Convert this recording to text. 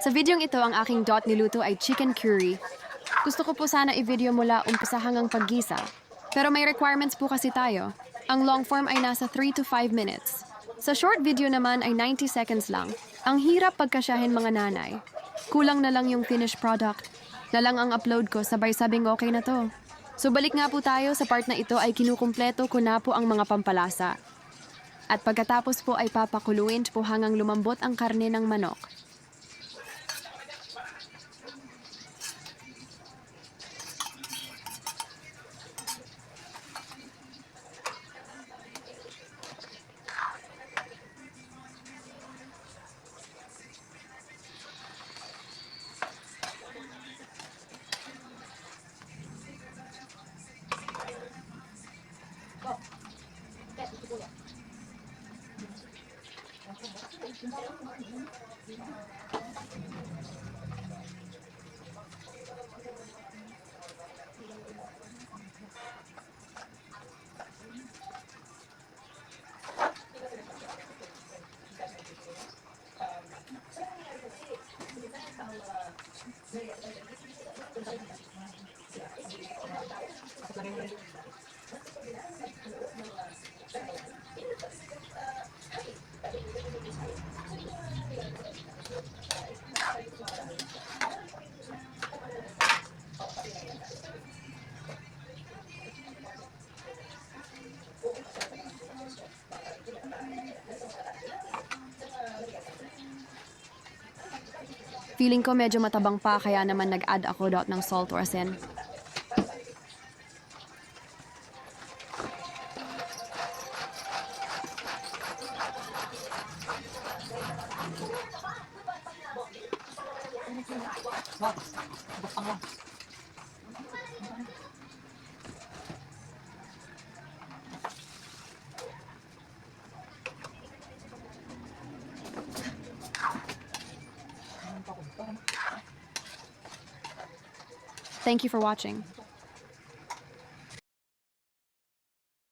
Sa videong ito, ang aking niluto ay chicken curry. Gusto ko po sana i-video mula umpisa hanggang paggisa. Pero may requirements po kasi tayo. Ang long form ay nasa 3 to 5 minutes. Sa short video naman ay 90 seconds lang. Ang hirap pagkasyahin mga nanay. Kulang na lang yung finished product. Na lang ang upload ko, sabay sabing okay na to. So balik nga po tayo sa part na ito ay kinukumpleto ko na po ang mga pampalasa. At pagkatapos po ay papakuluin po hanggang lumambot ang karne ng manok. Feeling ko medyo matabang pa kaya naman nag-add ako ng salt or asin. Thank you for watching.